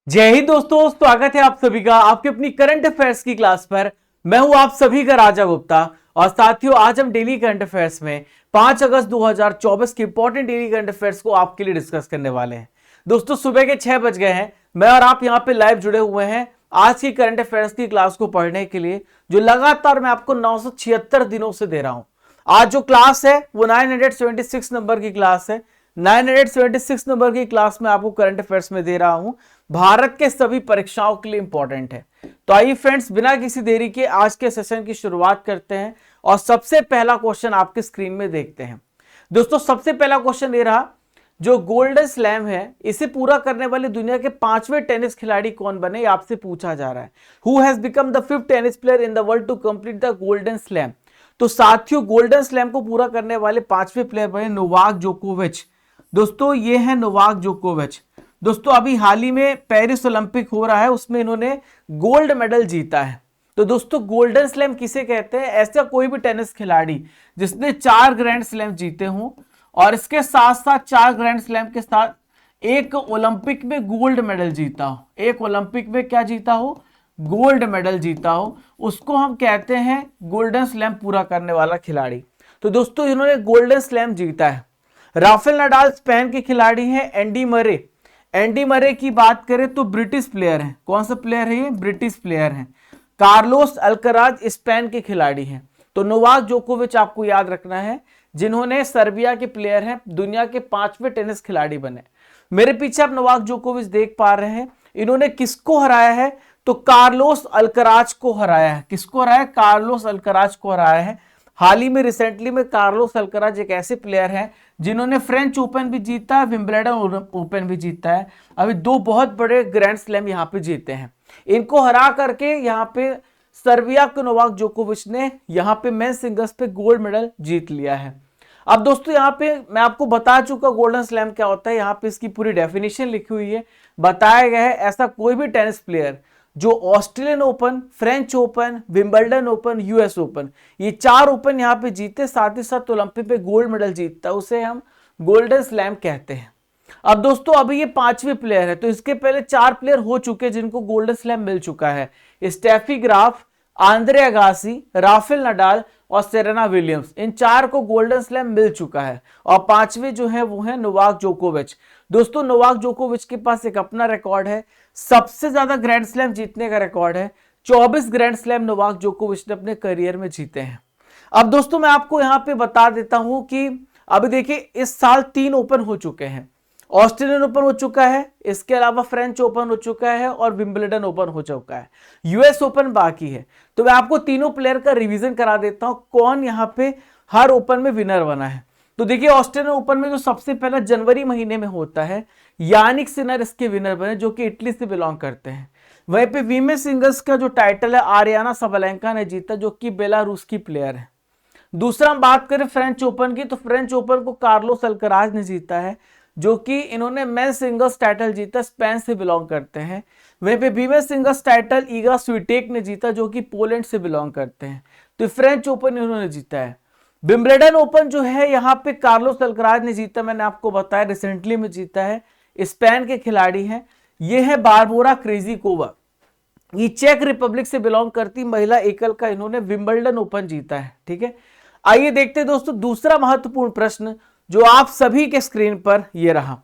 जय हिंद दोस्तों, स्वागत है आप सभी का आपके अपनी करंट अफेयर्स की क्लास पर। मैं हूं आप सभी का राजा गुप्ता। और साथियों, आज हम डेली करंट अफेयर्स में 5 अगस्त 2024 के इंपॉर्टेंट डेली करंट अफेयर्स को आपके लिए डिस्कस करने वाले हैं। दोस्तों, सुबह के 6 बज गए हैं। मैं और आप यहां पे लाइव जुड़े हुए हैं आज की करंट अफेयर्स की क्लास को पढ़ने के लिए, जो लगातार मैं आपको 976 दिनों से दे रहा हूं। आज जो क्लास है वो 976 नंबर की क्लास है। 976 नंबर की क्लास में आपको करंट अफेयर्स में दे रहा हूं, भारत के सभी परीक्षाओं के लिए इंपॉर्टेंट है। तो आइए फ्रेंड्स, बिना किसी देरी के आज के सेशन की शुरुआत करते हैं और सबसे पहला क्वेश्चन आपके स्क्रीन में देखते हैं। दोस्तों, सबसे पहला क्वेश्चन ये रहा, जो गोल्डन स्लैम है इसे पूरा करने वाले दुनिया के 5वें टेनिस खिलाड़ी कौन बने, आपसे पूछा जा रहा है। Who has become the 5th tennis player in the world to complete the golden slam. तो साथियों, गोल्डन स्लैम को पूरा करने वाले 5वें प्लेयर बने नोवाक जोकोविच। दोस्तों, ये है नोवाक जोकोविच। दोस्तों, अभी हाल ही में पेरिस ओलंपिक हो रहा है, उसमें इन्होंने गोल्ड मेडल जीता है। तो दोस्तों, गोल्डन स्लैम किसे कहते हैं? ऐसा कोई भी टेनिस खिलाड़ी जिसने 4 ग्रैंड स्लैम जीते हों और इसके साथ साथ 4 ग्रैंड स्लैम के साथ एक ओलंपिक में गोल्ड मेडल जीता हो, एक ओलंपिक में क्या जीता हो? गोल्ड मेडल जीता हो, उसको हम कहते हैं गोल्डन स्लैम पूरा करने वाला खिलाड़ी। तो दोस्तों, इन्होंने गोल्डन स्लैम जीता है। राफेल नडाल स्पेन के खिलाड़ी हैं। एंडी मरे की बात करें तो ब्रिटिश प्लेयर हैं। कौन सा प्लेयर है ये? ब्रिटिश प्लेयर हैं। कार्लोस अल्कराज स्पेन के खिलाड़ी हैं। तो नोवाक जोकोविच आपको याद रखना है, जिन्होंने सर्बिया के प्लेयर हैं, दुनिया के 5वें टेनिस खिलाड़ी बने। मेरे पीछे आप नोवाक जोकोविच देख पा रहे हैं। इन्होंने किसको हराया है? तो कार्लोस अल्कराज को हराया है। किसको हराया? कार्लोस अल्कराज को हराया है। हाल ही में रिसेंटली में कार्लोस अल्कराज एक ऐसे प्लेयर हैं जिन्होंने फ्रेंच ओपन भी जीता है, विंबलडन ओपन भी जीता है। अभी 2 बहुत बड़े ग्रैंड स्लैम यहाँ पे जीते हैं। इनको हरा करके यहाँ पे सर्बिया के नोवाक जोकोविच ने यहाँ पे मेंस सिंगल्स पे गोल्ड मेडल जीत लिया है। अब दोस्तों, यहाँ पे मैं आपको बता चुका गोल्डन स्लैम क्या होता है। यहाँ पे इसकी पूरी डेफिनेशन लिखी हुई है, बताया गया है ऐसा कोई भी टेनिस प्लेयर जो Australian open, French open, Wimbledon open, US open, ये 4 ओपन यहाँ पे जीते, साथ ही साथ ओलंपिक पे गोल्ड मेडल जीतता है, उसे हम गोल्डन स्लैम कहते हैं। अब दोस्तों, अभी ये 5वें प्लेयर है। तो इसके पहले 4 प्लेयर हो चुके जिनको गोल्डन स्लैम मिल चुका है। Steffi Graf, Andre Agassi, Rafael Nadal और सेरेना विलियम्स, इन 4 को गोल्डन स्लैम मिल चुका है। और 5वें जो है वो है नोवाक जोकोविच। दोस्तों, नोवाक जोकोविच के पास एक अपना रिकॉर्ड है, सबसे ज्यादा ग्रैंड स्लैम जीतने का रिकॉर्ड है। 24 ग्रैंड स्लैम नोवाक जोकोविच ने अपने करियर में जीते हैं। अब दोस्तों, मैं आपको यहां पे बता देता हूं कि अभी देखिए, इस साल 3 ओपन हो चुके हैं। ऑस्ट्रेलियन ओपन हो चुका है, इसके अलावा फ्रेंच ओपन हो चुका है और विंबलडन ओपन हो चुका है। यूएस ओपन बाकी है। तो मैं आपको तीनों प्लेयर का रिवीजन करा देता हूं, कौन यहां पे हर ओपन में विनर बना है। तो देखिए, ऑस्ट्रेलियन ओपन में जो सबसे पहला जनवरी महीने में होता है, यानिक सिनर इसके विनर बने, जो कि इटली से बिलोंग करते हैं। वहीं पे वीमेन सिंगल्स का जो टाइटल है आरियाना सबलेंका ने जीता, जो कि बेलारूस की प्लेयर है। दूसरा हम बात करें फ्रेंच ओपन की, तो फ्रेंच ओपन को कार्लोस अल्कराज ने जीता है, जो कि इन्होंने मेन सिंगल्स टाइटल जीता, स्पेन से बिलोंग करते हैं। वहीं पे वीमेन सिंगल्स टाइटल ईगा स्विटेक ने जीता, जो कि पोलैंड से बिलोंग करते हैं। तो फ्रेंच ओपन इन्होंने जीता है। विंबलडन ओपन जो है यहाँ पे कार्लोस अल्कराज ने जीता, मैंने आपको बताया रिसेंटली में जीता है। स्पेन के खिलाड़ी हैं। ये है बारबोरा क्रेजिकोवा, ये चेक रिपब्लिक से बिलोंग करती महिला एकल का इन्होंने विंबलडन ओपन जीता है। ठीक है, आइए देखते हैं दोस्तों दूसरा महत्वपूर्ण प्रश्न जो आप सभी के स्क्रीन पर ये रहा।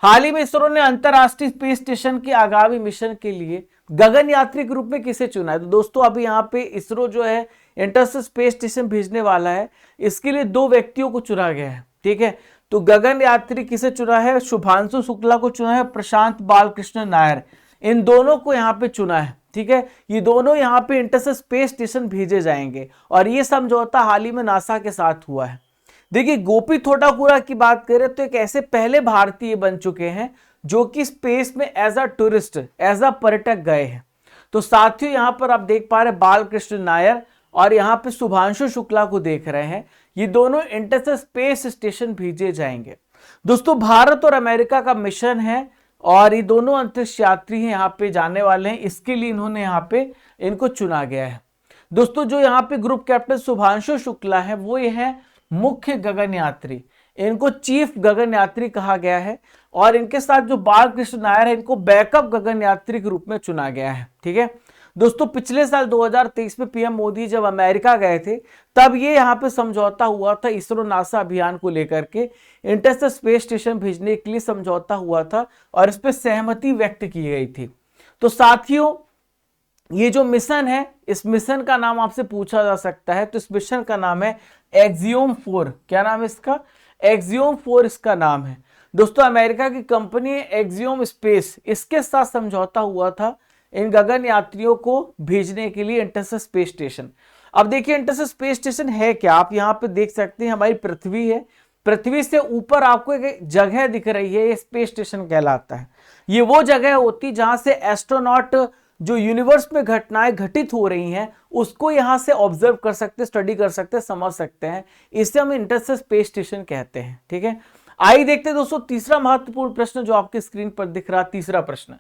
हाल ही में इसरो ने अंतरराष्ट्रीय स्पेस स्टेशन के आगामी मिशन के लिए गगन यात्री के रूप में किसे चुना है? तो दोस्तों, अभी यहाँ पे इसरो जो है इंटरस्टेलर स्पेस स्टेशन भेजने वाला है, इसके लिए 2 व्यक्तियों को चुना गया है। ठीक है, तो गगन यात्री किसे चुना है? शुभांशु शुक्ला को चुना है, प्रशांत बालकृष्ण नायर, इन दोनों को यहाँ पे चुना है। ठीक है, ये दोनों यहाँ पे इंटरस्टेलर स्पेस स्टेशन भेजे जाएंगे और ये समझौता हाल ही में नासा के साथ हुआ है। देखिए, गोपी थोटाकुरा की बात करें तो एक ऐसे पहले भारतीय बन चुके हैं जो कि स्पेस में as a tourist, as a पर्यटक गए हैं। तो साथियों, यहां पर आप देख पा रहे बालकृष्ण नायर और यहां पे शुभांशु शुक्ला को देख रहे हैं, ये दोनों इंटरस्टेलर स्पेस स्टेशन भेजे जाएंगे। दोस्तों, भारत और अमेरिका का मिशन है और ये दोनों अंतरिक्ष यात्री हैं, यहाँ पे जाने वाले हैं, इसके लिए इन्होंने यहाँ पे इनको चुना गया है। दोस्तों, जो यहाँ पे ग्रुप कैप्टन शुभांशु शुक्ला है वो ये है मुख्य गगन यात्री, इनको चीफ गगन यात्री कहा गया है। और इनके साथ जो बालकृष्ण नायर है इनको बैकअप गगनयात्री के रूप में चुना गया है। ठीक है दोस्तों, पिछले साल 2023 में पीएम मोदी जब अमेरिका गए थे तब ये यहाँ पे समझौता हुआ था, इसरो नासा अभियान को लेकर के इंटरस्टेलर स्पेस स्टेशन भेजने के लिए समझौता हुआ था और इस पर सहमति व्यक्त की गई थी। तो साथियों, ये जो मिशन है, इस मिशन का नाम आपसे पूछा जा सकता है, तो इस मिशन का नाम है एक्सियोम 4। क्या नाम है इसका? एक्सियोम 4 इसका नाम है। दोस्तों, अमेरिका की कंपनी एक्सियोम स्पेस, इसके साथ समझौता हुआ था इन गगन यात्रियों को भेजने के लिए इंटरस्टेलर स्पेस स्टेशन। अब देखिए इंटरस्टेलर स्पेस स्टेशन है क्या, आप यहाँ पे देख सकते हैं हमारी पृथ्वी है, पृथ्वी से ऊपर आपको एक जगह दिख रही है, ये स्पेस स्टेशन कहलाता है। ये वो जगह होती जहां से एस्ट्रोनॉट जो यूनिवर्स में घटनाएं घटित हो रही हैं उसको यहां से ऑब्जर्व कर सकते, स्टडी कर सकते, समझ सकते हैं, इसे हम इंटरस्टेलर स्पेस स्टेशन कहते हैं। ठीक है, आइए देखते हैं दोस्तों तीसरा महत्वपूर्ण प्रश्न जो आपके स्क्रीन पर दिख रहा। तीसरा प्रश्न,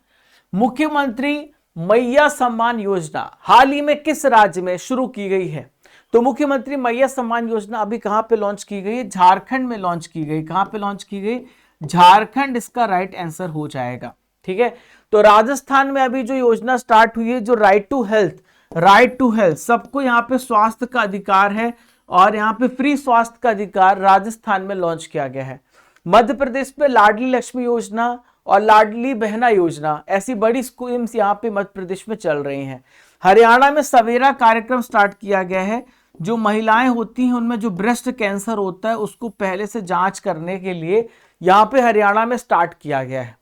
मुख्यमंत्री मैया सम्मान योजना हाल ही में किस राज्य में शुरू की गई है? तो मुख्यमंत्री मैया सम्मान योजना अभी कहां पे लॉन्च की गई है? झारखंड में लॉन्च की गई। कहां पे लॉन्च की गई? झारखंड इसका राइट आंसर हो जाएगा। ठीक है, तो राजस्थान में अभी जो योजना स्टार्ट हुई है, जो राइट टू हेल्थ, सबको यहाँ पे स्वास्थ्य का अधिकार है और यहाँ पे फ्री स्वास्थ्य का अधिकार राजस्थान में लॉन्च किया गया है। मध्य प्रदेश में लाडली लक्ष्मी योजना और लाडली बहना योजना, ऐसी बड़ी स्कीम्स यहाँ पे मध्य प्रदेश में चल रही हैं। हरियाणा में सवेरा कार्यक्रम स्टार्ट किया गया है, जो महिलाएं होती हैं उनमें जो ब्रेस्ट कैंसर होता है उसको पहले से जांच करने के लिए यहाँ पे हरियाणा में स्टार्ट किया गया है।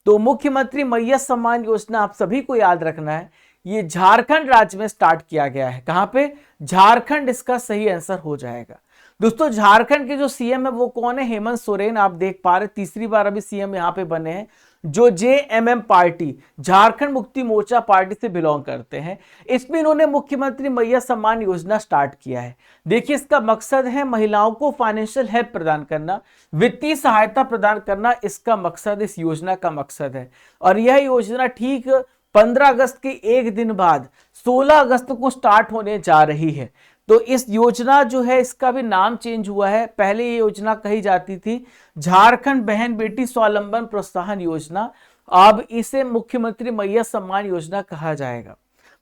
तो मुख्यमंत्री मैया सम्मान योजना आप सभी को याद रखना है, ये झारखंड राज्य में स्टार्ट किया गया है। कहां पे? झारखंड इसका सही आंसर हो जाएगा। दोस्तों, झारखंड के जो सीएम है वो कौन है? हेमंत सोरेन। आप देख पा रहे तीसरी बार अभी सीएम यहां पे बने हैं, जो JMM party, Jharkhand Mukti Morcha party से बिलोंग करते हैं। इसमें इन्होंने मुख्यमंत्री मैया सम्मान योजना स्टार्ट किया है। देखिए, इसका मकसद है महिलाओं को फाइनेंशियल हेल्प प्रदान करना, वित्तीय सहायता प्रदान करना, इसका मकसद, इस योजना का मकसद है। और यह योजना ठीक 15 अगस्त के एक दिन बाद 16 अगस्त को स्टार्ट होने जा रही है। तो इस योजना जो है इसका भी नाम चेंज हुआ है। पहले ये योजना कही जाती थी झारखंड बहन बेटी स्वावलंबन प्रोत्साहन योजना, अब इसे मुख्यमंत्री मैया सम्मान योजना कहा जाएगा।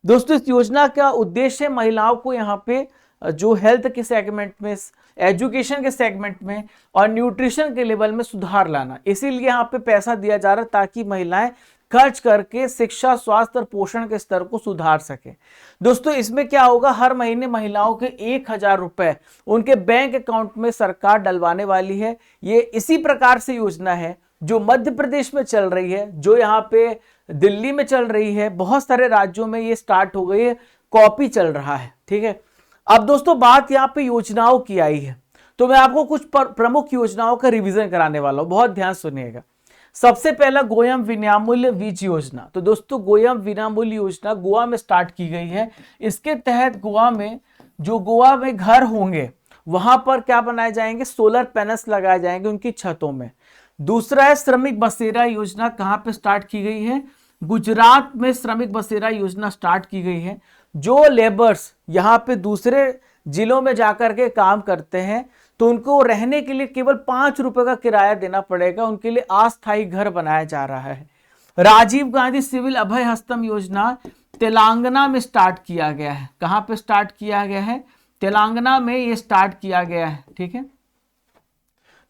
दोस्तों, इस योजना का उद्देश्य है महिलाओं को यहाँ पे जो हेल्थ के सेगमेंट में, एजुकेशन के सेगमेंट में और न्यूट्रिशन के लेवल में सुधार लाना, इसीलिए यहाँ पे पैसा दिया जा रहा है ताकि महिलाएं खर्च करके शिक्षा, स्वास्थ्य और पोषण के स्तर को सुधार सके। दोस्तों, इसमें क्या होगा, हर महीने महिलाओं के 1000 रुपए उनके बैंक अकाउंट में सरकार डलवाने वाली है। ये इसी प्रकार से योजना है जो मध्य प्रदेश में चल रही है, जो यहाँ पे दिल्ली में चल रही है, बहुत सारे राज्यों में ये स्टार्ट हो गई है, कॉपी चल रहा है। ठीक है, अब दोस्तों बात यहाँ पे योजनाओं की आई है, तो मैं आपको कुछ प्रमुख योजनाओं का रिवीजन कराने वाला हूं, बहुत ध्यान सुनिएगा। सबसे पहला गोयम विनामूल्य वीज योजना। तो दोस्तों, गोयम विनामूल्य योजना गोवा में स्टार्ट की गई है। इसके तहत गोवा में घर होंगे वहां पर क्या बनाए जाएंगे? सोलर पैनल्स लगाए जाएंगे उनकी छतों में। दूसरा है श्रमिक बसेरा योजना। कहां पे स्टार्ट की गई है? गुजरात में श्रमिक बसेरा योजना स्टार्ट की गई है। जो लेबर्स यहाँ पे दूसरे जिलों में जाकर के काम करते हैं तो उनको रहने के लिए केवल 5 रुपए का किराया देना पड़ेगा, उनके लिए अस्थायी घर बनाया जा रहा है। राजीव गांधी सिविल अभय हस्तम योजना तेलंगाना में स्टार्ट किया गया है। कहां पे स्टार्ट किया गया है? तेलंगाना में ये स्टार्ट किया गया है। ठीक है,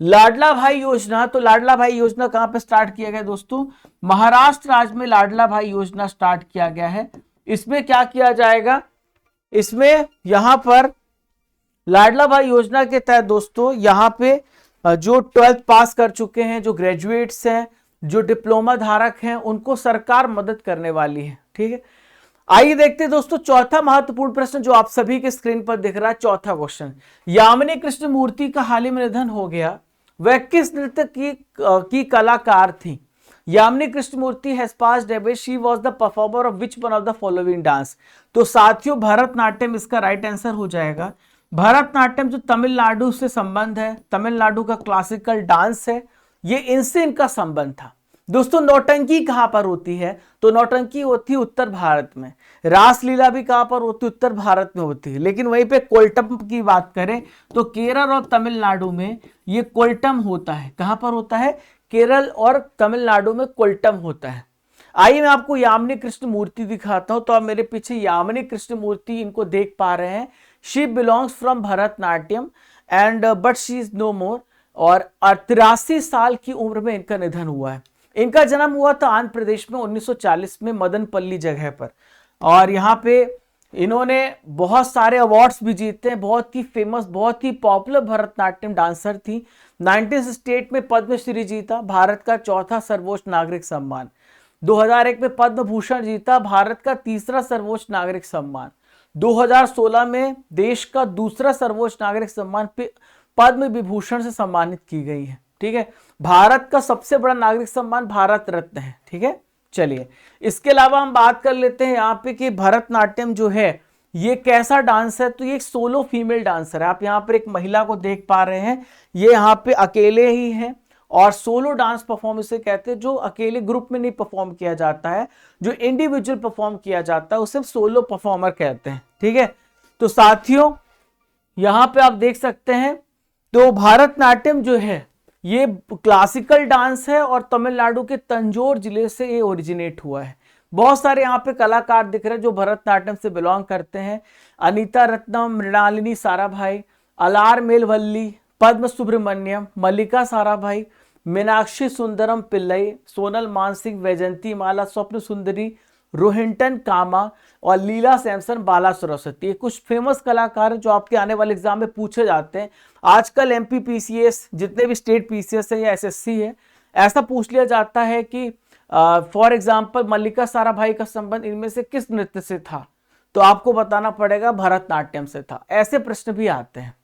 लाडला भाई योजना। तो लाडला भाई योजना कहां पे स्टार्ट किया गया दोस्तों? महाराष्ट्र राज्य में लाडला भाई योजना स्टार्ट किया गया है। इसमें क्या किया जाएगा? इसमें यहां पर लाडला भाई योजना के तहत दोस्तों यहाँ पे जो 12th पास कर चुके हैं, जो ग्रेजुएट्स हैं, जो डिप्लोमा धारक हैं, उनको सरकार मदद करने वाली है। ठीक है, आइए देखते हैं दोस्तों चौथा महत्वपूर्ण प्रश्न जो आप सभी के स्क्रीन पर दिख रहा है। चौथा क्वेश्चन, यामिनी कृष्णमूर्ति का हाल ही में निधन हो गया, वह किस नृत्य की कलाकार थी? Yamini Krishnamurthy has passed away, she was the performer of which one of the following dance? तो साथियों, भरतनाट्यम इसका राइट आंसर हो जाएगा। भरतनाट्यम जो तमिलनाडु से संबंध है, तमिलनाडु का क्लासिकल डांस है, ये इनसे इनका संबंध था। दोस्तों, नौटंकी कहां पर होती है? तो नौटंकी होती है उत्तर भारत में। रासलीला भी कहां पर होती है? उत्तर भारत में होती है। लेकिन वहीं पे कोल्टम की बात करें तो केरल और तमिलनाडु में ये कोल्टम होता है। कहां पर होता है? केरल और तमिलनाडु में कोल्टम होता है। आइए मैं आपको यामिनी कृष्ण मूर्ति दिखाता हूं। तो आप मेरे पीछे यामिनी कृष्ण मूर्ति इनको देख पा रहे हैं। She belongs from Bharatanatyam and but she is no more. और 83 साल की उम्र में इनका निधन हुआ है। इनका जन्म हुआ था आंध्र प्रदेश में 1940 में मदनपल्ली जगह पर। और यहाँ पे इन्होंने बहुत सारे अवार्ड्स भी जीते हैं। बहुत ही फेमस, बहुत ही पॉपुलर भरतनाट्यम डांसर थी। 1968 में पद्मश्री जीता, भारत का चौथा सर्वोच्च नागरिक सम्मान। 2001 में पद्म भूषण जीता, भारत का तीसरा सर्वोच्च नागरिक सम्मान। 2016 में देश का दूसरा सर्वोच्च नागरिक सम्मान पद्म विभूषण से सम्मानित की गई है। ठीक है, भारत का सबसे बड़ा नागरिक सम्मान भारत रत्न है। ठीक है, चलिए इसके अलावा हम बात कर लेते हैं यहाँ पे कि भरतनाट्यम जो है ये कैसा डांस है। तो ये एक सोलो फीमेल डांसर है। आप यहाँ पर एक महिला को देख पा रहे हैं, ये यहाँ पे अकेले ही है। और सोलो डांस परफॉर्म इसे कहते हैं, जो अकेले ग्रुप में नहीं परफॉर्म किया जाता है, जो इंडिविजुअल परफॉर्म किया जाता है उसे सोलो परफॉर्मर कहते हैं। ठीक है, तो साथियों यहां पे आप देख सकते हैं, तो भरतनाट्यम जो है ये क्लासिकल डांस है और तमिलनाडु के तंजौर जिले से ये ओरिजिनेट हुआ है। बहुत सारे यहाँ पे कलाकार दिख रहे हैं जो भरतनाट्यम से बिलोंग करते हैं। अनीता रत्नम, मृणालिनी साराभाई, अलार मेलवल्ली, पद्म सुब्रमण्यम, मल्लिका साराभाई, मीनाक्षी सुंदरम पिल्लई, सोनल मानसिंह, वैजंती माला, स्वप्न सुंदरी, रोहिंटन कामा और लीला सैमसन, बाला सरस्वती। ये कुछ फेमस कलाकार हैं जो आपके आने वाले एग्जाम में पूछे जाते हैं। आजकल एमपी पीसीएस, जितने भी स्टेट पीसीएस है या एसएससी है, ऐसा पूछ लिया जाता है कि फॉर एग्जाम्पल मल्लिका साराभाई का संबंध इनमें से किस नृत्य से था, तो आपको बताना पड़ेगा भरतनाट्यम से था। ऐसे प्रश्न भी आते हैं।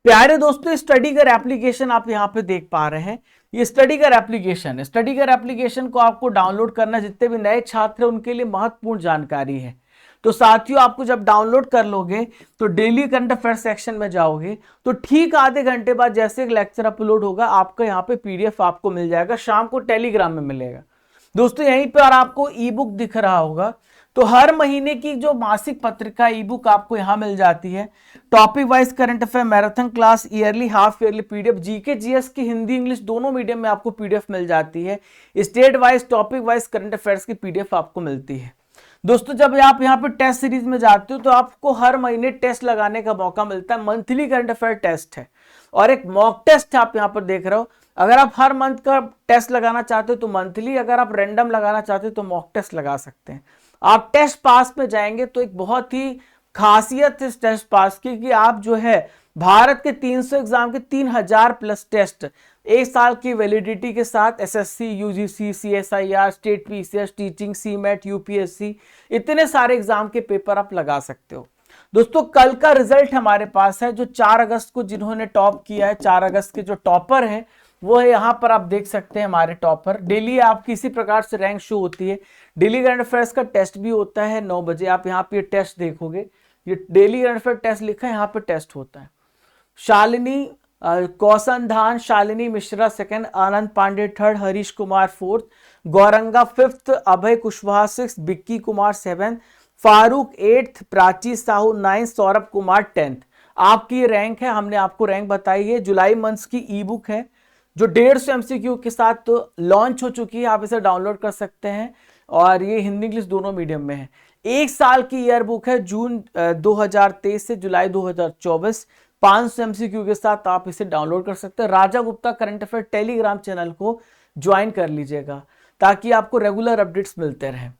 प्यारे दोस्तों, स्टडी कर एप्लीकेशन आप यहाँ पे देख पा रहे हैं, ये स्टडी कर एप्लीकेशन है। स्टडी कर एप्लीकेशन को आपको डाउनलोड करना, जितने भी नए छात्र हैं उनके लिए महत्वपूर्ण जानकारी है। तो साथियों आपको जब डाउनलोड कर लोगे तो डेली करंट अफेयर सेक्शन में जाओगे, तो ठीक आधे घंटे बाद जैसे एक लेक्चर अपलोड होगा आपका यहाँ पे पीडीएफ आपको मिल जाएगा, शाम को टेलीग्राम में मिलेगा। दोस्तों यहीं पर आपको ई बुक दिख रहा होगा, तो हर महीने की जो मासिक पत्रिका ई बुक आपको यहाँ मिल जाती है। Topic wise current affair, marathon class, yearly, half yearly PDF, GK GS की हिंदी इंग्लिश दोनों मीडियम में आपको पीडीएफ मिल जाती है। State wise, topic wise current affairs की पीडीएफ आपको मिलती है। दोस्तों जब आप यहाँ पे टेस्ट सीरीज में जाते हो तो आपको हर महीने टेस्ट लगाने का मौका मिलता है। मंथली करंट अफेयर टेस्ट है और एक मॉक टेस्ट आप यहाँ पर देख रहे हो। अगर आप हर मंथ का टेस्ट लगाना चाहते हो तो मंथली, अगर आप रैंडम लगाना चाहते हो तो मॉक टेस्ट लगा सकते हैं। आप टेस्ट पास में जाएंगे तो एक बहुत ही खासियत इस टेस्ट पास की कि आप जो है भारत के 300 एग्जाम के 3000 प्लस टेस्ट एक साल की वैलिडिटी के साथ SSC, UGC, CSIR, state PCS, teaching, CMAT, UPSC, इतने सारे एग्जाम के पेपर आप लगा सकते हो। दोस्तों कल का रिजल्ट हमारे पास है, जो 4 अगस्त को जिन्होंने टॉप किया है, 4 अगस्त के जो टॉपर हैं वो है यहाँ पर आप देख सकते हैं हमारे टॉपर। डेली आपकी इसी प्रकार से रैंक शो होती है। डेली करंट अफेयर्स का टेस्ट भी होता है 9 बजे। आप यहाँ पे टेस्ट देखोगे, ये डेली करंट अफेयर टेस्ट लिखा है, यहाँ पे टेस्ट होता है। Shalini Kausandhan, Shalini Mishra second, Anand Pandey third, Harish Kumar fourth, Gauranga fifth, Abhay Kushwaha six, Bikki Kumar seventh, Farooq eighth, Prachi Sahu ninth, Saurabh Kumar 10th। आपकी रैंक है, हमने आपको रैंक बताई है। जुलाई मंथ्स की ई बुक है जो 150 MCQ के साथ तो लॉन्च हो चुकी है, आप इसे डाउनलोड कर सकते हैं और ये हिंदी इंग्लिश दोनों मीडियम में है। 1 साल की ईयर बुक है, जून 2023 से जुलाई 2024, 500 MCQ के साथ आप इसे डाउनलोड कर सकते हैं। Raja Gupta current affair Telegram channel को ज्वाइन कर लीजिएगा ताकि आपको रेगुलर अपडेट्स मिलते रहें।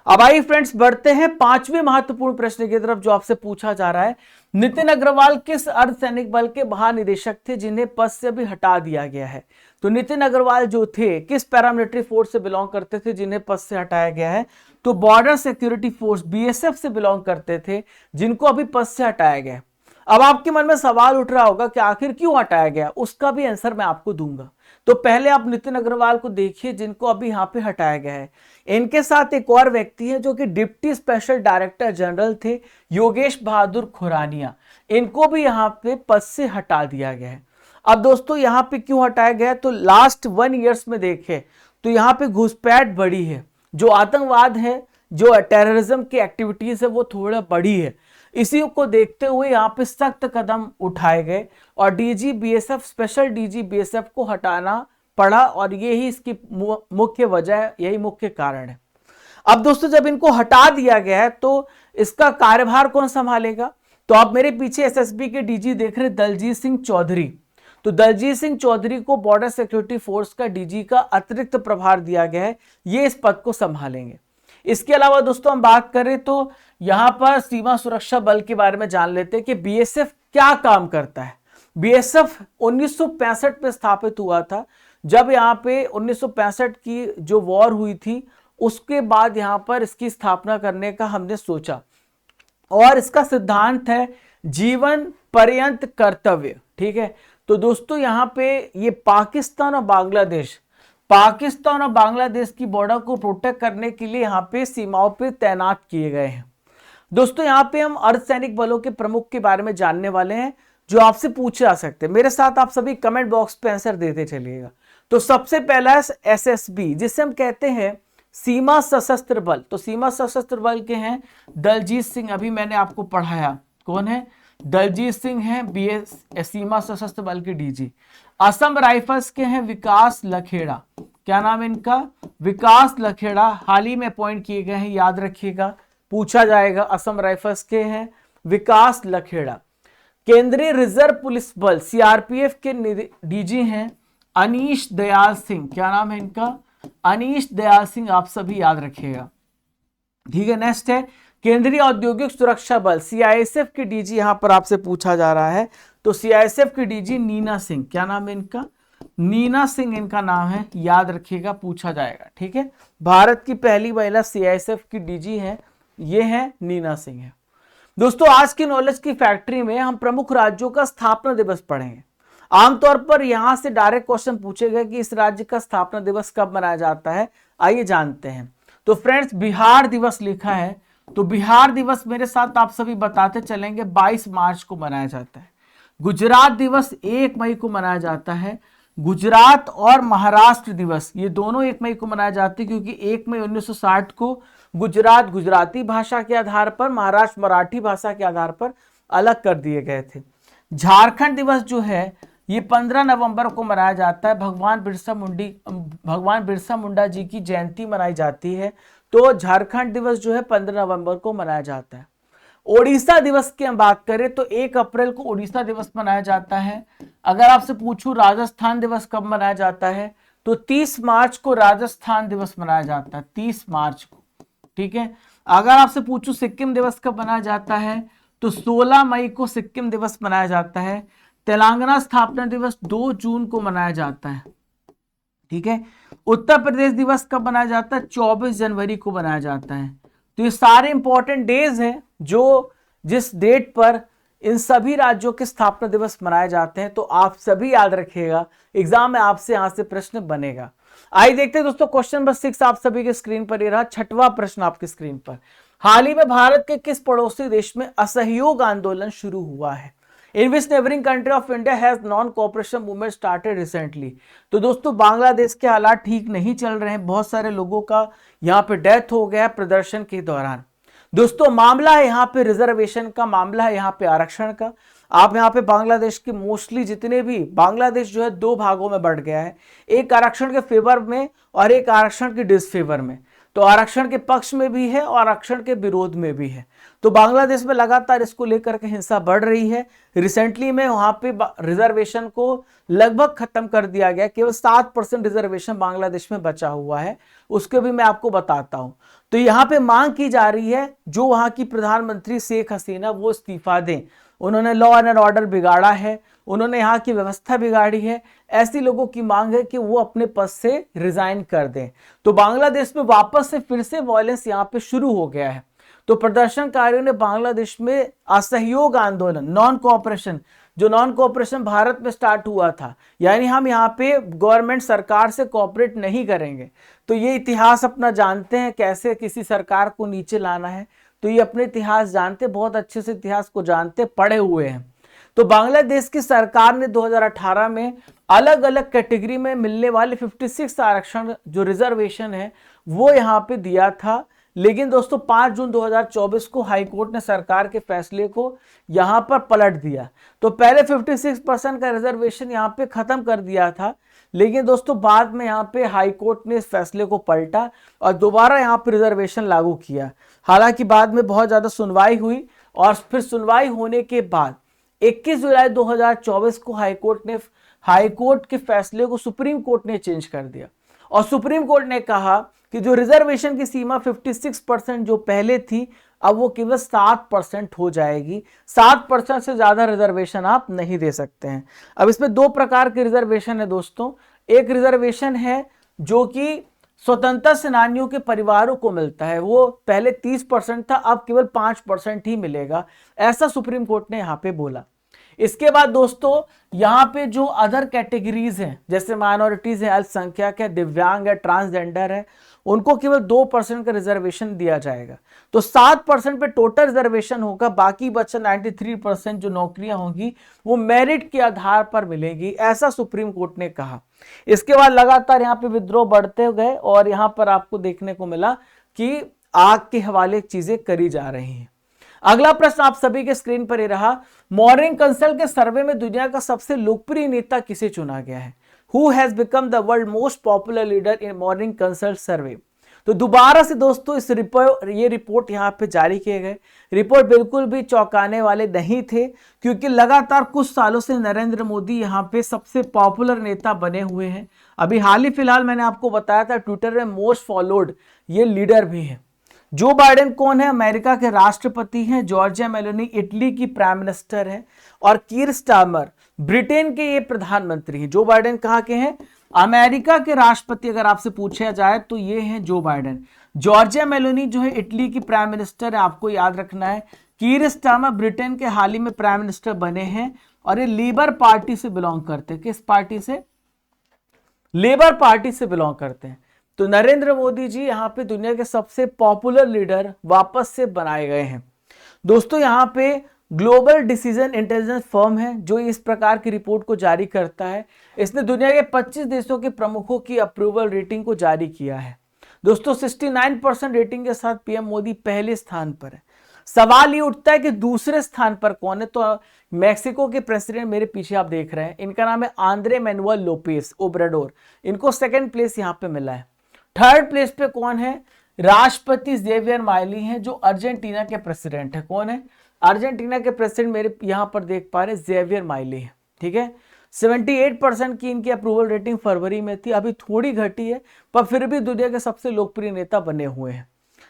अब आइए फ्रेंड्स बढ़ते हैं 5वें महत्वपूर्ण प्रश्न की तरफ जो आपसे पूछा जा रहा है। नितिन अग्रवाल किस अर्धसैनिक बल के महानिदेशक थे जिन्हें पद से भी हटा दिया गया है? तो नितिन अग्रवाल जो थे किस पैरामिलिट्री फोर्स से बिलोंग करते थे जिन्हें पद से हटाया गया है? तो बॉर्डर सिक्योरिटी फोर्स बीएसएफ से बिलोंग करते थे जिनको अभी पद से हटाया गया। अब आपके मन में सवाल उठ रहा होगा कि आखिर क्यों हटाया गया, उसका भी आंसर मैं आपको दूंगा। तो पहले आप नितिन अग्रवाल को देखिए जिनको अभी यहाँ पे हटाया गया है। इनके साथ एक और व्यक्ति है जो कि डिप्टी स्पेशल डायरेक्टर जनरल थे, योगेश बहादुर खुरानिया। इनको भी यहाँ पे पद से हटा दिया गया है। अब दोस्तों यहाँ पे क्यों हटाया गया है? तो लास्ट 1 ईयर्स में देखें तो यहाँ पे घुसपैठ बढ़ी है, जो आतंकवाद है, जो टेररिज्म की एक्टिविटीज है वो थोड़ा बढ़ी है। इसी को देखते हुए यहाँ पे सख्त कदम उठाए गए और DG BSF, special DG BSF को हटाना पड़ा और ये ही इसकी मुख्य वजह है, यही मुख्य कारण है। अब दोस्तों जब इनको हटा दिया गया है तो इसका कार्यभार कौन संभालेगा? तो आप मेरे पीछे एसएसबी के डीजी देख रहे दलजीत सिंह चौधरी। तो दलजीत सिंह चौधरी को बॉर्डर सिक्योरिटी फोर्स का डीजी का अतिरिक्त प्रभार दिया गया है, ये इस पद को संभालेंगे। इसके अलावा दोस्तों हम बात करें तो यहां पर सीमा सुरक्षा बल के बारे में जान लेते हैं कि बीएसएफ क्या काम करता है। बीएसएफ 1965 में स्थापित हुआ था। जब यहाँ पे 1965 की जो वॉर हुई थी उसके बाद यहाँ पर इसकी स्थापना करने का हमने सोचा और इसका सिद्धांत है जीवन पर्यंत कर्तव्य। ठीक है, तो दोस्तों यहाँ पे ये पाकिस्तान और बांग्लादेश की बॉर्डर को प्रोटेक्ट करने के लिए यहाँ पे सीमाओं पे तैनात किए गए हैं। दोस्तों यहाँ पे हम अर्धसैनिक बलों के प्रमुख के बारे में जानने वाले हैं जो आपसे पूछे जा सकते हैं। मेरे साथ आप सभी कमेंट बॉक्स पे आंसर देते चलिएगा। तो सबसे पहला है एसएसबी, जिसे हम कहते हैं सीमा सशस्त्र बल। तो सीमा सशस्त्र बल के हैं दलजीत सिंह, अभी मैंने आपको पढ़ाया कौन है, दलजीत सिंह हैं सीमा सशस्त्र बल के डीजी। असम राइफल्स के हैं विकास लखेड़ा, क्या नाम है इनका, विकास लखेड़ा, हाल ही में अपॉइंट किए गए हैं, याद रखिएगा, पूछा जाएगा। असम राइफल्स के हैं विकास लखेड़ा। केंद्रीय रिजर्व पुलिस बल सीआरपीएफ के डीजी हैं अनीश दयाल सिंह, क्या नाम है इनका, अनीश दयाल सिंह, आप सभी याद रखिएगा। ठीक है, नेक्स्ट है केंद्रीय औद्योगिक सुरक्षा बल सीआईएसएफ के डीजी, यहां पर आपसे पूछा जा रहा है तो सीआईएसएफ के डीजी नीना सिंह, क्या नाम है इनका, नीना सिंह इनका नाम है, याद रखिएगा, पूछा जाएगा। ठीक है, भारत की पहली महिला सीआईएसएफ की डीजी है, ये है नीना सिंह है। दोस्तों आज की नॉलेज की फैक्ट्री में हम प्रमुख राज्यों का स्थापना दिवस पढ़ेंगे। आमतौर पर यहां से डायरेक्ट क्वेश्चन पूछे गए कि इस राज्य का स्थापना दिवस कब मनाया जाता है, आइए जानते हैं। तो फ्रेंड्स बिहार दिवस लिखा है, तो बिहार दिवस मेरे साथ आप सभी बताते चलेंगे 22 मार्च को मनाया जाता है। गुजरात दिवस 1 मई को मनाया जाता है। गुजरात और महाराष्ट्र दिवस ये दोनों 1 मई को मनाया जाते हैं, क्योंकि 1 मई 1960 को गुजरात गुजराती भाषा के आधार पर, महाराष्ट्र मराठी भाषा के आधार पर अलग कर दिए गए थे। झारखंड दिवस जो है ये 15 नवंबर को मनाया जाता है। भगवान बिरसा मुंडा जी की जयंती मनाई जाती है, तो झारखंड दिवस जो है 15 नवंबर को मनाया जाता है। ओडिशा दिवस की हम बात करें तो 1 अप्रैल को ओडिशा दिवस मनाया जाता है। अगर आपसे पूछूं राजस्थान दिवस कब मनाया जाता है तो 30 मार्च को राजस्थान दिवस मनाया जाता है, 30 मार्च को। ठीक है, अगर आपसे पूछूं सिक्किम दिवस कब मनाया जाता है तो 16 मई को सिक्किम दिवस मनाया जाता है। तेलंगाना स्थापना दिवस 2 जून को मनाया जाता है। ठीक है, उत्तर प्रदेश दिवस कब मनाया जाता है, 24 जनवरी को मनाया जाता है। तो ये सारे इंपॉर्टेंट डेज हैं जो जिस डेट पर इन सभी राज्यों के स्थापना दिवस मनाए जाते हैं। तो आप सभी याद रखिएगा, एग्जाम में आपसे यहां से प्रश्न बनेगा। आइए देखते हैं दोस्तों क्वेश्चन नंबर 6 आप सभी के स्क्रीन पर ये रहा, 6वां प्रश्न आपकी स्क्रीन पर। हाल ही में भारत के किस पड़ोसी देश में असहयोग आंदोलन शुरू हुआ है? In which neighboring country of India has non-cooperation movement started recently? तो दोस्तों बांग्लादेश के हालात ठीक नहीं चल रहे हैं, बहुत सारे लोगों का यहाँ पे डेथ हो गया प्रदर्शन के दौरान। दोस्तों मामला है यहाँ पे रिजर्वेशन का, मामला है यहाँ पे आरक्षण का। आप यहाँ पे बांग्लादेश के मोस्टली जितने भी, बांग्लादेश जो है 2 भागों में बढ़ गया है, एक आरक्षण के फेवर में और एक आरक्षण के डिसफेवर में। तो आरक्षण के पक्ष में भी है और आरक्षण के विरोध में भी है। तो बांग्लादेश में लगातार इसको लेकर के हिंसा बढ़ रही है। रिसेंटली में वहां पे रिजर्वेशन को लगभग खत्म कर दिया गया, केवल 7% रिजर्वेशन बांग्लादेश में बचा हुआ है, उसके भी मैं आपको बताता हूं। तो यहाँ पे मांग की जा रही है जो वहां की प्रधानमंत्री शेख हसीना वो इस्तीफा दें। उन्होंने लॉ एंड ऑर्डर बिगाड़ा है, उन्होंने यहाँ की व्यवस्था बिगाड़ी है। ऐसी लोगों की मांग है कि वो अपने पद से रिजाइन कर दें। तो बांग्लादेश में वापस से फिर से वायलेंस यहाँ पे शुरू हो गया है। तो प्रदर्शनकारियों ने बांग्लादेश में असहयोग आंदोलन, नॉन कोऑपरेशन भारत में स्टार्ट हुआ था, यानी हम यहाँ पे गवर्नमेंट सरकार से कोऑपरेट नहीं करेंगे। तो ये इतिहास अपना जानते हैं कैसे किसी सरकार को नीचे लाना है, तो ये अपने इतिहास जानते, बहुत अच्छे से इतिहास को जानते, पढ़े हुए हैं। तो बांग्लादेश की सरकार ने 2018 में अलग अलग कैटेगरी में मिलने वाले 56 आरक्षण जो रिजर्वेशन है वो यहाँ पे दिया था, लेकिन दोस्तों 5 जून 2024 को हाईकोर्ट ने सरकार के फैसले को यहां पर पलट दिया। तो पहले 56% का रिजर्वेशन यहां पे खत्म कर दिया था, लेकिन दोस्तों बाद में यहां पे हाईकोर्ट ने इस फैसले को पलटा और दोबारा यहां पे रिजर्वेशन लागू किया। हालांकि बाद में बहुत ज्यादा सुनवाई हुई और फिर सुनवाई होने के बाद 21 जुलाई 2024 को हाईकोर्ट के फैसले को सुप्रीम कोर्ट ने चेंज कर दिया और सुप्रीम कोर्ट ने कहा कि जो रिजर्वेशन की सीमा 56% जो पहले थी, अब वो केवल 7% हो जाएगी। 7% से ज्यादा रिजर्वेशन आप नहीं दे सकते हैं। अब इसमें दो प्रकार के रिजर्वेशन है दोस्तों। एक रिजर्वेशन है जो कि स्वतंत्रता सेनानियों के परिवारों को मिलता है, वो पहले 30% था, अब केवल 5% ही मिलेगा, ऐसा सुप्रीम कोर्ट ने यहां पे बोला। इसके बाद दोस्तों यहां पे जो अदर कैटेगरीज हैं, जैसे माइनॉरिटीज है, अल्पसंख्यक है, दिव्यांग है, ट्रांसजेंडर है, उनको केवल 2% का रिजर्वेशन दिया जाएगा। तो 7% पे टोटल रिजर्वेशन होगा, बाकी बचा 93% जो नौकरियां होंगी वो मेरिट के आधार पर मिलेंगी, ऐसा सुप्रीम कोर्ट ने कहा। इसके बाद लगातार यहाँ पे विद्रोह बढ़ते गए और यहाँ पर आपको देखने को मिला कि आग के हवाले चीजें करी जा रही हैं। अगला प्रश्न आप सभी के स्क्रीन पर ही रहा, मॉर्निंग कंसल्ट के सर्वे में दुनिया का सबसे लोकप्रिय नेता किसे चुना गया है? Who has become the world most popular leader in morning consult survey? तो दोबारा से दोस्तों ये रिपोर्ट यहाँ पे जारी किए गए। रिपोर्ट बिल्कुल भी चौंकाने वाले नहीं थे, क्योंकि लगातार कुछ सालों से नरेंद्र मोदी यहाँ पे सबसे पॉपुलर नेता बने हुए हैं। अभी हाल ही फिलहाल मैंने आपको बताया था ट्विटर में मोस्ट फॉलोड ये लीडर भी है। जो बाइडेन कौन है? अमेरिका के राष्ट्रपति हैं। जॉर्जिया मेलोनी इटली की प्राइम मिनिस्टर है और कीर स्टारमर ब्रिटेन के ये प्रधानमंत्री हैं। जो बाइडेन कहाँ के हैं? अमेरिका के राष्ट्रपति अगर आपसे पूछा जाए तो ये हैं जो बाइडेन। जॉर्जिया मेलोनी जो है इटली की प्राइम मिनिस्टर है, आपको याद रखना है। कीर स्टारमर ब्रिटेन के हाल ही में प्राइम मिनिस्टर बने हैं और ये लेबर पार्टी से बिलोंग करते हैं। किस पार्टी से? लेबर पार्टी से बिलोंग करते हैं। तो नरेंद्र मोदी जी यहाँ पे दुनिया के सबसे पॉपुलर लीडर वापस से बनाए गए हैं। दोस्तों यहाँ पे ग्लोबल डिसीजन इंटेलिजेंस फर्म है जो इस प्रकार की रिपोर्ट को जारी करता है। इसने दुनिया के 25 देशों के प्रमुखों की अप्रूवल रेटिंग को जारी किया है। दोस्तों 69% रेटिंग के साथ पीएम मोदी पहले स्थान पर है। सवाल ये उठता है कि दूसरे स्थान पर कौन है? तो मैक्सिको के प्रेसिडेंट मेरे पीछे आप देख रहे हैं, इनका नाम है आंद्रे मैनुअल लोपेस ओब्राडोर। इनको सेकेंड प्लेस यहाँ पे मिला है। थर्ड प्लेस पे कौन है? राष्ट्रपति जेवियर माइली हैं जो अर्जेंटीना के प्रेसिडेंट है। कौन है? अर्जेंटीना के प्रेसिडेंट मेरे यहां पर देख पा रहे जेवियर माइली है। ठीक है, 78% की इनकी अप्रूवल रेटिंग फरवरी में थी, अभी थोड़ी घटी है, पर फिर भी दुनिया के सबसे लोकप्रिय नेता बने हुए हैं।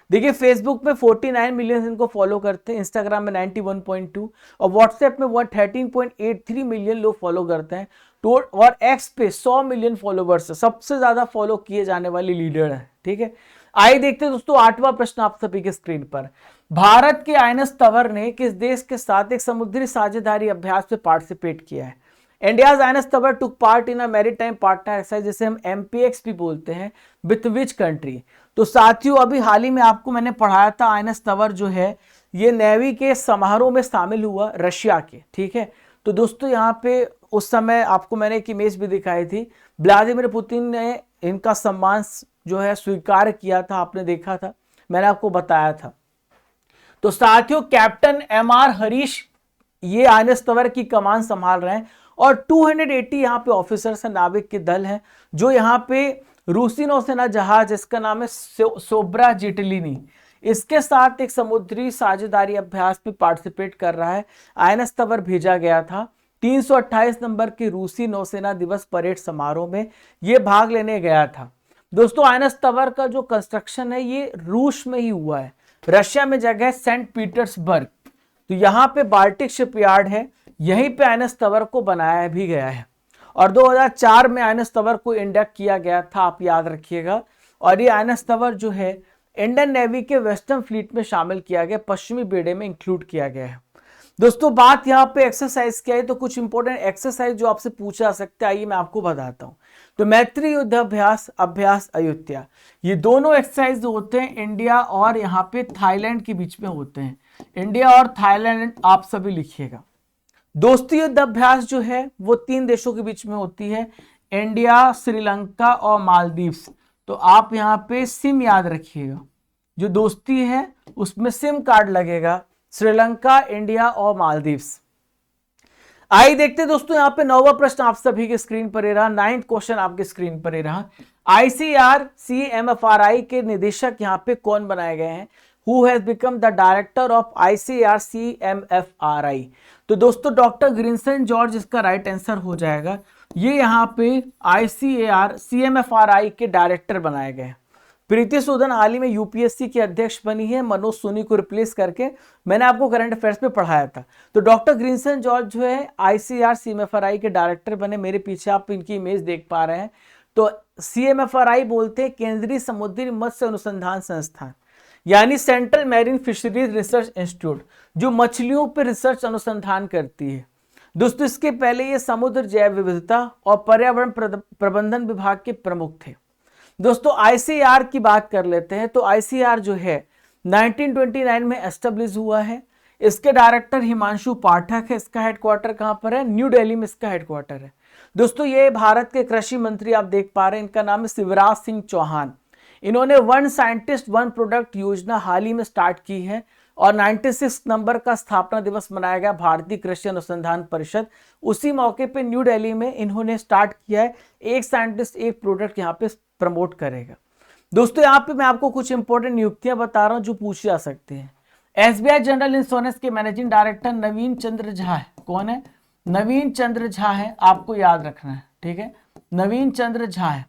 देखिए फेसबुक में 49 मिलियन इनको फॉलो करते हैं, इंस्टाग्राम में 91.2 और व्हाट्सएप में 13.83 मिलियन लोग फॉलो करते हैं। और एक्स पे 100 मिलियन फॉलोवर्स है, सबसे ज्यादा फॉलो किए जाने वाली लीडर है। ठीक है, आइए देखते हैं दोस्तों 8वां प्रश्न आप सभी के स्क्रीन पर। भारत के आईएनएस तंवर ने किस देश के साथ एक समुद्री साझेदारी अभ्यास में पार्टिसिपेट किया है? India's INS Tanwar took part in a maritime partner exercise, जिसे हम एमपीएक्स भी बोलते हैं, विथ विच कंट्री? तो साथियों अभी हाल ही में आपको मैंने पढ़ाया था आईएनएस तंवर जो है ये नेवी के समारोह में शामिल हुआ रशिया के। ठीक है, तो दोस्तों यहाँ पे उस समय आपको मैंने एक इमेज भी दिखाई थी, व्लादिमीर पुतिन ने इनका सम्मान जो है स्वीकार किया था, आपने देखा था, मैंने आपको बताया था। तो साथियों कैप्टन एमआर हरीश ये आईएनएस तंवर की कमान संभाल रहे हैं और 280 यहाँ पे ऑफिसर्स हैं, नाविक के दल हैं, जो यहाँ पे रूसी नौसेना जहाज इसका नाम है सोब्रा जिटलिनी, इसके साथ एक समुद्री साझेदारी अभ्यास में पार्टिसिपेट कर रहा है। आईएनएस तंवर भेजा गया था 328 नंबर के रूसी नौसेना दिवस परेड समारोह में ये भाग लेने गया था। दोस्तों आईएनएस तंवर का जो कंस्ट्रक्शन है ये रूस में ही हुआ है, रशिया में जगह है सेंट पीटर्सबर्ग। तो यहाँ पे बाल्टिक शिपयार्ड है, यहीं पे आईएनएस तंवर को बनाया भी गया है और 2004 में आईएनएस तंवर को इंडक्ट किया गया था, आप याद रखिएगा। और ये आईएनएस तंवर जो है इंडियन नेवी के वेस्टर्न फ्लीट में शामिल किया गया, पश्चिमी बेड़े में इंक्लूड किया गया है। दोस्तों बात यहाँ पे एक्सरसाइज की है तो कुछ इंपॉर्टेंट एक्सरसाइज जो आपसे पूछा जा सकता है, आइए मैं आपको बताता हूँ। तो मैत्री युद्धाभ्यास, अभ्यास अयोध्या, ये दोनों एक्सरसाइज जो होते हैं इंडिया और यहाँ पे थाईलैंड के बीच में होते हैं। इंडिया और थाईलैंड आप सभी लिखिएगा। दोस्ती युद्धाभ्यास जो है वो 3 देशों के बीच में होती है, इंडिया, श्रीलंका और मालदीव्स। तो आप यहाँ पे सिम याद रखिएगा, जो दोस्ती है उसमें सिम कार्ड लगेगा, श्रीलंका, इंडिया और मालदीव्स। आइए देखते दोस्तों, यहाँ पे 9वां प्रश्न आप सभी के स्क्रीन पर ही रहा, 9th क्वेश्चन आपके स्क्रीन पर ही रहा। आईसीआर सीएमएफआरआई के निदेशक यहाँ पे कौन बनाए गए हैं? Who has become the director of ICR CMFRI? तो दोस्तों डॉक्टर ग्रिंसन जॉर्ज इसका राइट आंसर हो जाएगा। ये यहाँ पे आईसीआर सीएमएफआरआई के डायरेक्टर बनाए गए हैं। प्रीति सूदन हाल ही में यूपीएससी की अध्यक्ष बनी है मनोज सोनी को रिप्लेस करके, मैंने आपको करंट अफेयर्स में पढ़ाया था। तो डॉक्टर ग्रिंसन जॉर्ज जो है आईसीआर सीएमएफआरआई के डायरेक्टर बने, मेरे पीछे आप इनकी इमेज देख पा रहे हैं। तो सीएमएफआरआई बोलते हैं केंद्रीय समुद्री मत्स्य अनुसंधान संस्थान, यानी central marine fisheries research institute, जो मछलियों पर रिसर्च अनुसंधान करती है। दोस्तों इसके पहले ये समुद्र जैव विविधता और पर्यावरण प्रबंधन विभाग के प्रमुख थे। दोस्तों आईसीआर की बात कर लेते हैं। तो आईसीआर जो है 1929 में एस्टेब्लिश हुआ है। इसके डायरेक्टर हिमांशु पाठक है। इसका हेडक्वार्टर कहाँ पर है? न्यू दिल्ली में इसका हेडक्वार्टर है। दोस्तों ये भारत के कृषि मंत्री आप देख पा रहे हैं, इनका नाम है शिवराज सिंह चौहान। इन्होंने वन साइंटिस्ट वन प्रोडक्ट योजना हाल ही में स्टार्ट की है और 96 नंबर का स्थापना दिवस मनाया गया भारतीय कृषि अनुसंधान परिषद। उसी मौके पे न्यू दिल्ली में इन्होंने स्टार्ट किया है, एक साइंटिस्ट एक प्रोडक्ट यहाँ पे प्रमोट करेगा। दोस्तों यहाँ पे मैं आपको कुछ इंपॉर्टेंट नियुक्तियां बता रहा हूं जो पूछी जा सकती हैं। एसबीआई जनरल इंश्योरेंस के मैनेजिंग डायरेक्टर नवीन चंद्र झा है। कौन है? नवीन चंद्र झा है, आपको याद रखना है, ठीक है, नवीन चंद्र झा है।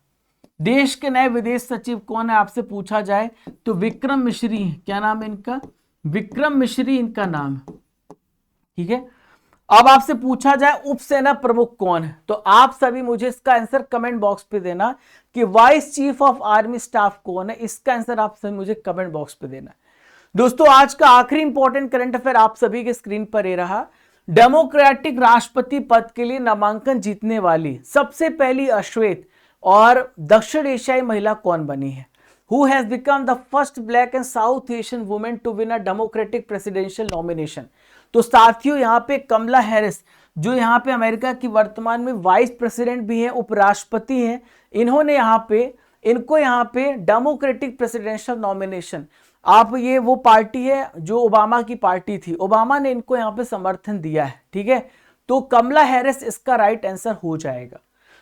देश के नए विदेश सचिव कौन है आपसे पूछा जाए तो विक्रम मिश्री है। क्या नाम है इनका? विक्रम मिश्री इनका नाम है, ठीक है। अब आपसे पूछा जाए उप सेना प्रमुख कौन है, तो आप सभी मुझे इसका आंसर कमेंट बॉक्स पे देना कि vice chief of army staff कौन है। इसका आंसर आप सभी मुझे कमेंट बॉक्स पे देना। दोस्तों आज का आखिरी इंपॉर्टेंट करंट अफेयर आप सभी के स्क्रीन पर ये रहा। डेमोक्रेटिक राष्ट्रपति पद के लिए नामांकन जीतने वाली सबसे पहली अश्वेत और दक्षिण एशियाई महिला कौन बनी है? Who has become the first black and South Asian woman to win a Democratic presidential nomination? तो साथियों यहाँ पे कमला हैरिस, जो यहाँ पे अमेरिका की वर्तमान में वाइस प्रेसिडेंट भी है, उपराष्ट्रपति हैं, इनको यहाँ पे डेमोक्रेटिक प्रेसिडेंशियल नॉमिनेशन, आप ये वो पार्टी है जो ओबामा की पार्टी थी, ओबामा ने इनको यहाँ पे समर्थन दिया है, ठीक है। तो कमला हैरिस इसका राइट आंसर हो जाएगा।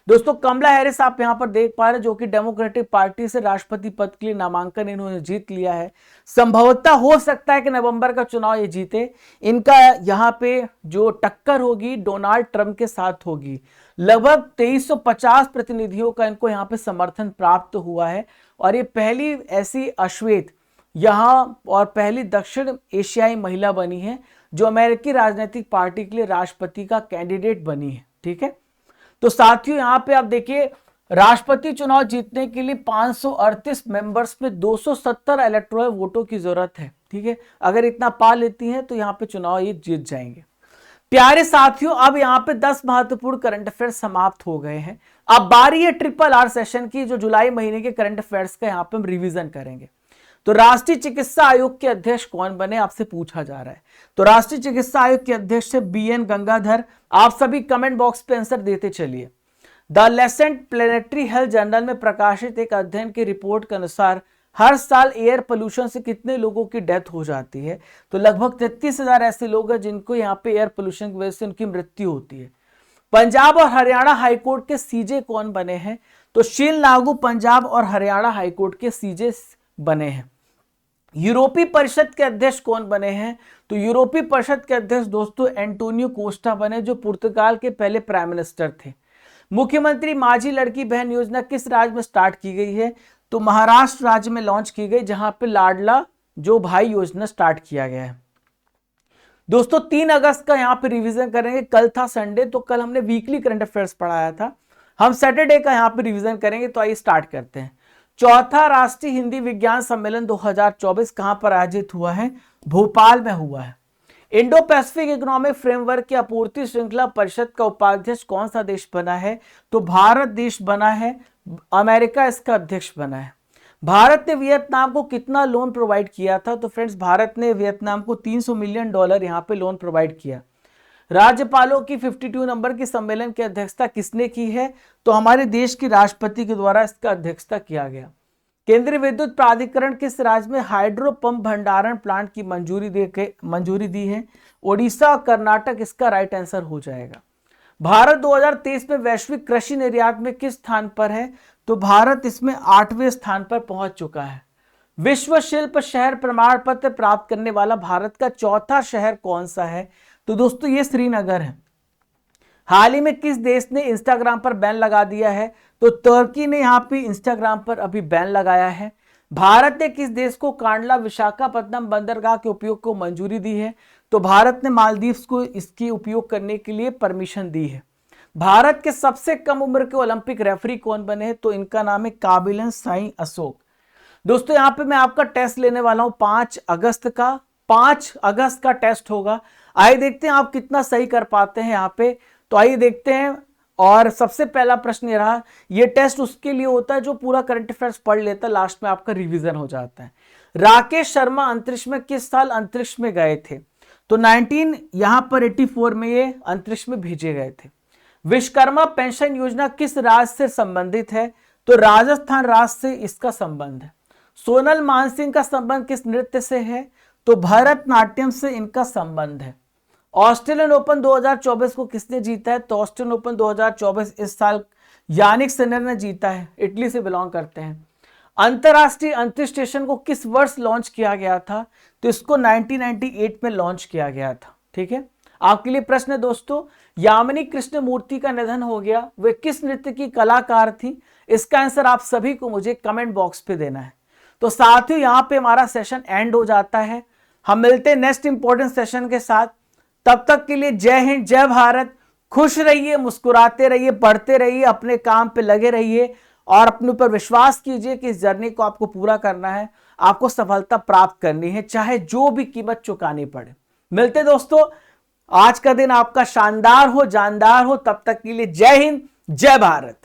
दोस्तों कमला हैरिस आप यहां पर देख पा रहे हैं, जो कि डेमोक्रेटिक पार्टी से राष्ट्रपति पद के लिए नामांकन इन्होंने जीत लिया है। संभवतः हो सकता है कि नवंबर का चुनाव ये जीते। इनका यहां पे जो टक्कर होगी डोनाल्ड ट्रंप के साथ होगी। लगभग 2350 प्रतिनिधियों का इनको यहां पे समर्थन प्राप्त हुआ है और ये पहली ऐसी अश्वेत यहां और पहली दक्षिण एशियाई महिला बनी है जो अमेरिकी राजनीतिक पार्टी के लिए राष्ट्रपति का कैंडिडेट बनी है, ठीक है। तो साथियों यहाँ पे आप देखिए, राष्ट्रपति चुनाव जीतने के लिए 538 मेंबर्स में 270 इलेक्टोरल वोटों की जरूरत है, ठीक है। अगर इतना पा लेती हैं तो यहाँ पे चुनाव ये जीत जाएंगे। प्यारे साथियों अब यहाँ पे 10 महत्वपूर्ण करंट अफेयर समाप्त हो गए हैं। अब बारी है RRR सेशन की, जो जुलाई महीने के करंट अफेयर्स का यहाँ पे हम रिविजन करेंगे। तो राष्ट्रीय चिकित्सा आयोग के अध्यक्ष कौन बने आपसे पूछा जा रहा है। तो राष्ट्रीय चिकित्सा आयोग के अध्यक्ष है BN गंगाधर। आप सभी कमेंट बॉक्स पे आंसर देते चलिए। The Lancet planetary health journal में प्रकाशित एक अध्ययन की रिपोर्ट के अनुसार हर साल एयर पोल्यूशन से कितने लोगों की डेथ हो जाती है? तो लगभग 33,000 ऐसे लोग हैं जिनको यहाँ पे एयर पोल्यूशन की वजह से उनकी मृत्यु होती है। पंजाब और हरियाणा हाईकोर्ट के सीजे कौन बने हैं? तो शील नागू पंजाब और हरियाणा हाईकोर्ट के सीजे बने हैं। यूरोपीय परिषद के अध्यक्ष कौन बने हैं? तो यूरोपीय परिषद के अध्यक्ष दोस्तों एंटोनियो कोस्टा बने, जो पुर्तगाल के पहले प्राइम मिनिस्टर थे। मुख्यमंत्री माझी लड़की बहन योजना किस राज्य में स्टार्ट की गई है? तो महाराष्ट्र राज्य में लॉन्च की गई, जहां पे लाडला जो भाई योजना स्टार्ट किया गया है। दोस्तों 3 अगस्त का यहाँ पे रिवीजन करेंगे। कल था संडे, तो कल हमने वीकली करंट अफेयर्स पढ़ाया था, हम सैटरडे का यहाँ पे रिवीजन करेंगे। तो आइए स्टार्ट करते हैं। चौथा राष्ट्रीय हिंदी विज्ञान सम्मेलन 2024 कहां पर आयोजित हुआ है? भोपाल में हुआ है। इंडो पैसिफिक इकोनॉमिक फ्रेमवर्क की आपूर्ति श्रृंखला परिषद का उपाध्यक्ष कौन सा देश बना है? तो भारत देश बना है। अमेरिका इसका अध्यक्ष बना है। भारत ने वियतनाम को कितना लोन प्रोवाइड किया था? तो फ्रेंड्स भारत ने वियतनाम को $300 मिलियन यहाँ पे लोन प्रोवाइड किया। राज्यपालों की 52 नंबर की सम्मेलन की अध्यक्षता किसने की है? तो हमारे देश के राष्ट्रपति के द्वारा इसका अध्यक्षता किया गया। केंद्रीय विद्युत प्राधिकरण किस राज्य में हाइड्रो पंप भंडारण प्लांट की मंजूरी दी है? ओडिशा और कर्नाटक इसका राइट आंसर हो जाएगा। भारत 2023 में वैश्विक कृषि निर्यात में किस स्थान पर है? तो भारत इसमें 8वें स्थान पर पहुंच चुका है। विश्व शिल्प शहर प्रमाण पत्र प्राप्त करने वाला भारत का चौथा शहर कौन सा है? तो दोस्तों ये श्रीनगर है। हाल ही में किस देश ने इंस्टाग्राम पर बैन लगा दिया है? तो तुर्की ने यहां पे इंस्टाग्राम पर अभी बैन लगाया है। भारत ने किस देश को कांडला विशाखापट्टनम बंदरगाह के उपयोग को मंजूरी दी है? तो भारत ने मालदीव्स को इसकी उपयोग करने के लिए परमिशन दी है। भारत के सबसे कम उम्र के ओलंपिक रेफरी कौन बने हैं? तो इनका नाम है काबिलन साई अशोक। दोस्तों यहां पे मैं आपका टेस्ट लेने वाला हूं 5 अगस्त का टेस्ट होगा। आइए देखते हैं आप कितना सही कर पाते हैं यहां पे। तो आइए देखते हैं। और सबसे पहला प्रश्न ये रहा, ये टेस्ट उसके लिए होता है जो पूरा करंट अफेयर्स पढ़ लेता है, लास्ट में आपका रिवीजन हो जाता है। राकेश शर्मा अंतरिक्ष में किस साल अंतरिक्ष में गए थे? तो 1984 में ये अंतरिक्ष में भेजे गए थे। विश्वकर्मा पेंशन योजना किस राज्य से संबंधित है? तो राजस्थान राज्य से इसका संबंध है। सोनल मानसिंह का संबंध किस नृत्य से है? तो भरतनाट्यम से इनका संबंध है। ऑस्ट्रेलियन ओपन 2024 को किसने जीता है? तो ऑस्ट्रेलियन ओपन 2024 इस साल यानिक सिनर ने जीता है, इटली से बिलोंग करते हैं। अंतरराष्ट्रीय अंतरिक्ष स्टेशन को किस वर्ष लॉन्च किया गया था? तो इसको 1998 में लॉन्च किया गया था। ठीक है, आपके लिए प्रश्न है दोस्तों, यामिनी कृष्ण मूर्ति का निधन हो गया, वे किस नृत्य की कलाकार थी? इसका आंसर आप सभी को मुझे कमेंट बॉक्स पे देना है। तो साथियों यहां पे हमारा सेशन एंड हो जाता है। हम मिलते हैं नेक्स्ट इंपॉर्टेंट सेशन के साथ। तब तक के लिए जय हिंद, जय भारत। खुश रहिए, मुस्कुराते रहिए, पढ़ते रहिए, अपने काम पे लगे रहिए और अपने ऊपर विश्वास कीजिए कि इस जर्नी को आपको पूरा करना है, आपको सफलता प्राप्त करनी है, चाहे जो भी कीमत चुकानी पड़े। मिलते दोस्तों, आज का दिन आपका शानदार हो, जानदार हो। तब तक के लिए जय हिंद, जय भारत।